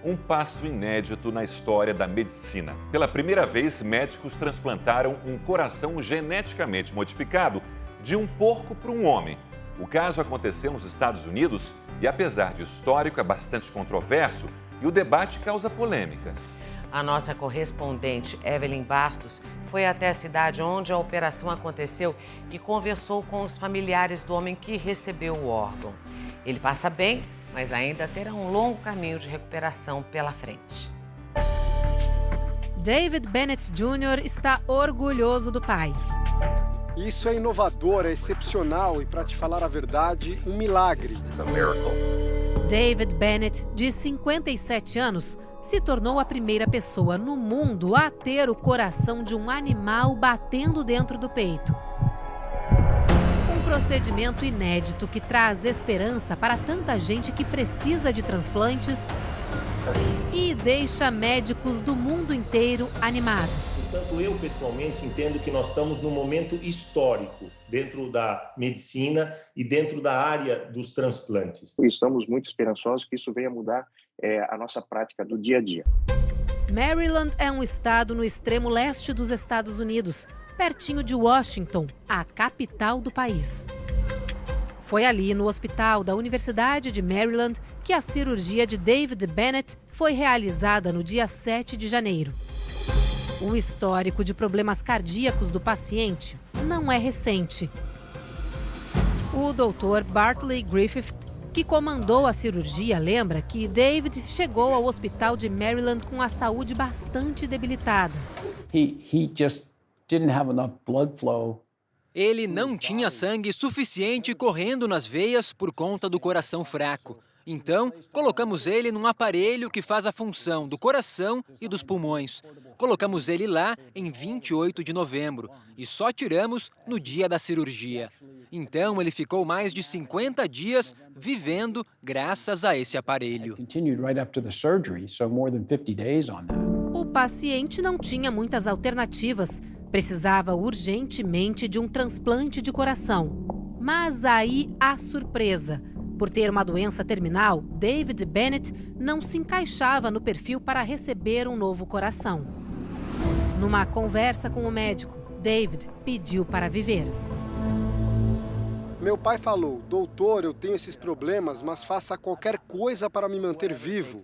um passo inédito na história da medicina. Pela primeira vez, médicos transplantaram um coração geneticamente modificado de um porco para um homem. O caso aconteceu nos Estados Unidos e, apesar de histórico, é bastante controverso e o debate causa polêmicas. A nossa correspondente, Evelyn Bastos, foi até a cidade onde a operação aconteceu e conversou com os familiares do homem que recebeu o órgão. Ele passa bem, mas ainda terá um longo caminho de recuperação pela frente. David Bennett Jr. está orgulhoso do pai. Isso é inovador, é excepcional e, para te falar a verdade, um milagre. David Bennett, de 57 anos, se tornou a primeira pessoa no mundo a ter o coração de um animal batendo dentro do peito. Um procedimento inédito que traz esperança para tanta gente que precisa de transplantes e deixa médicos do mundo inteiro animados. Portanto, eu pessoalmente entendo que nós estamos num momento histórico dentro da medicina e dentro da área dos transplantes. Estamos muito esperançosos que isso venha mudar a nossa prática do dia a dia. Maryland é um estado no extremo leste dos Estados Unidos, pertinho de Washington, a capital do país. Foi ali, no hospital da Universidade de Maryland, que a cirurgia de David Bennett foi realizada no dia 7 de janeiro. O histórico de problemas cardíacos do paciente não é recente. O Dr. Bartley Griffith, que comandou a cirurgia, lembra que David chegou ao hospital de Maryland com a saúde bastante debilitada. He just didn't have enough blood flow. Ele não tinha sangue suficiente correndo nas veias por conta do coração fraco. Então, colocamos ele num aparelho que faz a função do coração e dos pulmões. Colocamos ele lá em 28 de novembro e só tiramos no dia da cirurgia. Então, ele ficou mais de 50 dias vivendo graças a esse aparelho. O paciente não tinha muitas alternativas. Precisava urgentemente de um transplante de coração. Mas aí a surpresa. Por ter uma doença terminal, David Bennett não se encaixava no perfil para receber um novo coração. Numa conversa com o médico, David pediu para viver. Meu pai falou: doutor, eu tenho esses problemas, mas faça qualquer coisa para me manter vivo.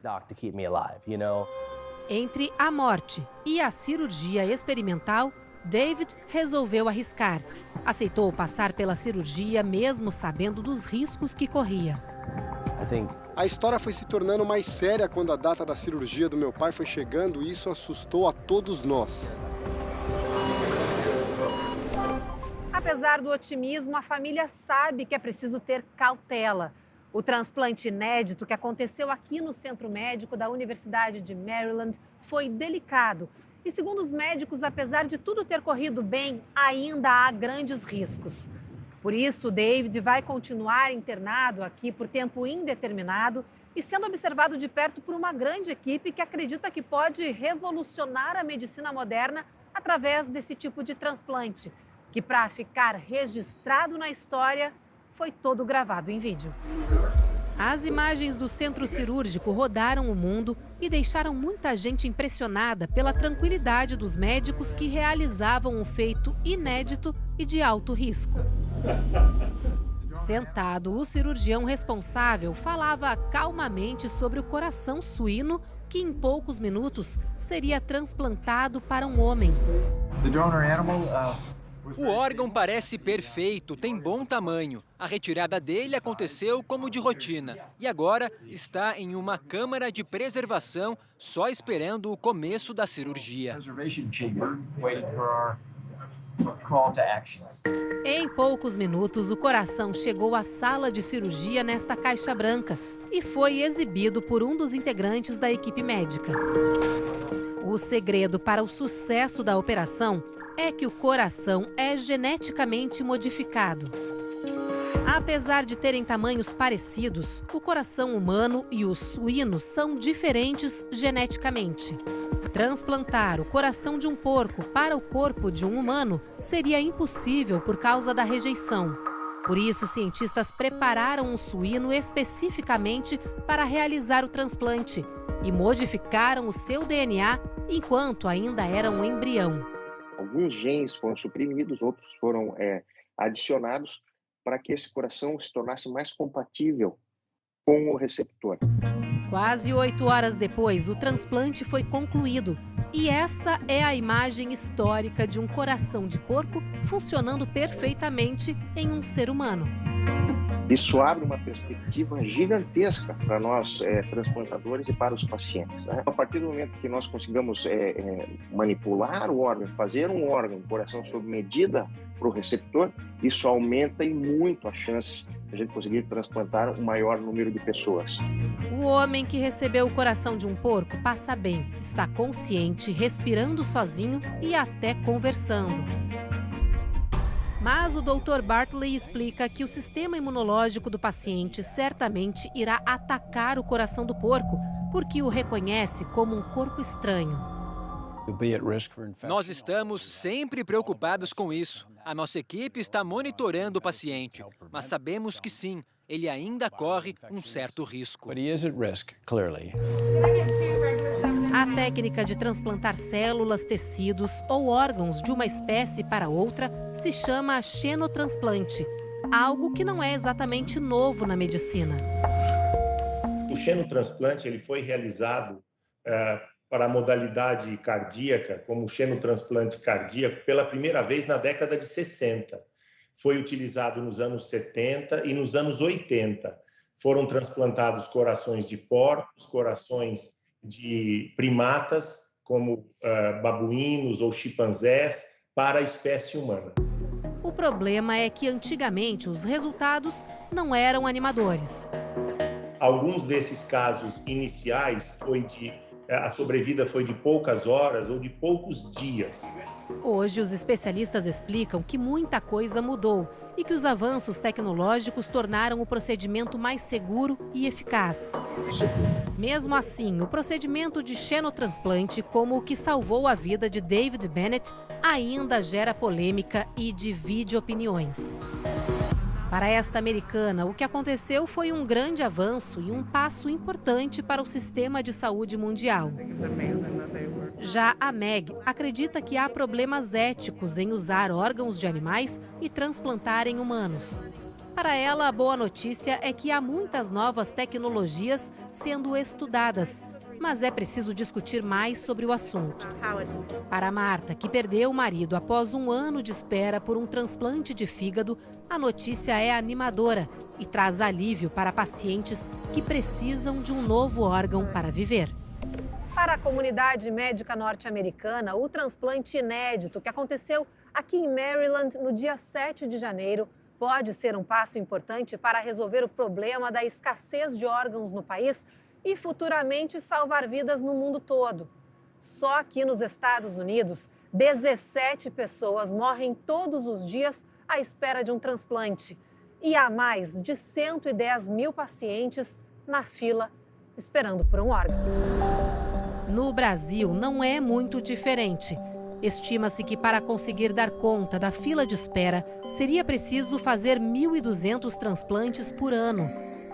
Entre a morte e a cirurgia experimental, David resolveu arriscar. Aceitou passar pela cirurgia mesmo sabendo dos riscos que corria. A história foi se tornando mais séria quando a data da cirurgia do meu pai foi chegando e isso assustou a todos nós. Apesar do otimismo, a família sabe que é preciso ter cautela. O transplante inédito que aconteceu aqui no Centro Médico da Universidade de Maryland foi delicado. E segundo os médicos, apesar de tudo ter corrido bem, ainda há grandes riscos. Por isso, o David vai continuar internado aqui por tempo indeterminado e sendo observado de perto por uma grande equipe que acredita que pode revolucionar a medicina moderna através desse tipo de transplante, que para ficar registrado na história, foi todo gravado em vídeo. As imagens do centro cirúrgico rodaram o mundo e deixaram muita gente impressionada pela tranquilidade dos médicos que realizavam um feito inédito e de alto risco. Sentado, o cirurgião responsável falava calmamente sobre o coração suíno que em poucos minutos seria transplantado para um homem. O órgão parece perfeito, tem bom tamanho. A retirada dele aconteceu como de rotina e agora está em uma câmara de preservação, só esperando o começo da cirurgia. Em poucos minutos, o coração chegou à sala de cirurgia nesta caixa branca e foi exibido por um dos integrantes da equipe médica. O segredo para o sucesso da operação é que o coração é geneticamente modificado. Apesar de terem tamanhos parecidos, o coração humano e o suíno são diferentes geneticamente. Transplantar o coração de um porco para o corpo de um humano seria impossível por causa da rejeição. Por isso, cientistas prepararam um suíno especificamente para realizar o transplante e modificaram o seu DNA enquanto ainda era um embrião. Alguns genes foram suprimidos, outros foram adicionados para que esse coração se tornasse mais compatível com o receptor. Quase 8 horas depois, o transplante foi concluído. E essa é a imagem histórica de um coração de porco funcionando perfeitamente em um ser humano. Isso abre uma perspectiva gigantesca para nós, transplantadores, e para os pacientes, né? A partir do momento que nós consigamos manipular o órgão, fazer um órgão, um coração sob medida para o receptor, isso aumenta e muito a chance de a gente conseguir transplantar um maior número de pessoas. O homem que recebeu o coração de um porco passa bem, está consciente, respirando sozinho e até conversando. Mas o Dr. Bartley explica que o sistema imunológico do paciente certamente irá atacar o coração do porco, porque o reconhece como um corpo estranho. Nós estamos sempre preocupados com isso. A nossa equipe está monitorando o paciente, mas sabemos que sim, ele ainda corre um certo risco. A técnica de transplantar células, tecidos ou órgãos de uma espécie para outra se chama xenotransplante, algo que não é exatamente novo na medicina. O xenotransplante ele foi realizado para a modalidade cardíaca, como o xenotransplante cardíaco, pela primeira vez na década de 60. Foi utilizado nos anos 70 e nos anos 80. Foram transplantados corações de porcos, corações de primatas, como babuínos ou chimpanzés, para a espécie humana. O problema é que antigamente os resultados não eram animadores. Alguns desses casos iniciais a sobrevida foi de poucas horas ou de poucos dias. Hoje, os especialistas explicam que muita coisa mudou e que os avanços tecnológicos tornaram o procedimento mais seguro e eficaz. Mesmo assim, o procedimento de xenotransplante, como o que salvou a vida de David Bennett, ainda gera polêmica e divide opiniões. Para esta americana, o que aconteceu foi um grande avanço e um passo importante para o sistema de saúde mundial. Já a Meg acredita que há problemas éticos em usar órgãos de animais e transplantar em humanos. Para ela, a boa notícia é que há muitas novas tecnologias sendo estudadas, mas é preciso discutir mais sobre o assunto. Para Marta, que perdeu o marido após 1 ano de espera por um transplante de fígado, a notícia é animadora e traz alívio para pacientes que precisam de um novo órgão para viver. Para a comunidade médica norte-americana, o transplante inédito que aconteceu aqui em Maryland no dia 7 de janeiro pode ser um passo importante para resolver o problema da escassez de órgãos no país e futuramente salvar vidas no mundo todo. Só aqui nos Estados Unidos, 17 pessoas morrem todos os dias à espera de um transplante. E há mais de 110 mil pacientes na fila esperando por um órgão. No Brasil, não é muito diferente. Estima-se que para conseguir dar conta da fila de espera, seria preciso fazer 1.200 transplantes por ano.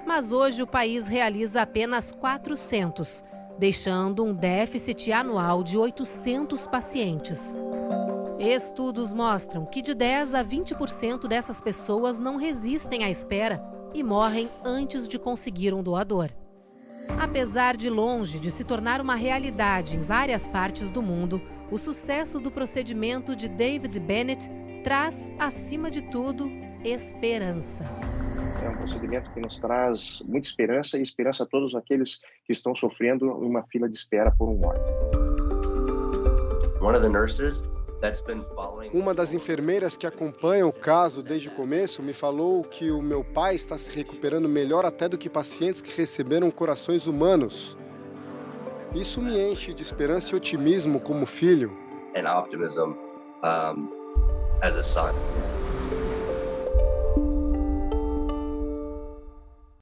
Mas hoje o país realiza apenas 400, deixando um déficit anual de 800 pacientes. Estudos mostram que de 10 a 20% dessas pessoas não resistem à espera e morrem antes de conseguir um doador. Apesar de longe de se tornar uma realidade em várias partes do mundo, o sucesso do procedimento de David Bennett traz, acima de tudo, esperança. É um procedimento que nos traz muita esperança e esperança a todos aqueles que estão sofrendo em uma fila de espera por um órgão. Uma das enfermeiras que acompanha o caso desde o começo me falou que o meu pai está se recuperando melhor até do que pacientes que receberam corações humanos. Isso me enche de esperança e otimismo como filho. And optimism as a son.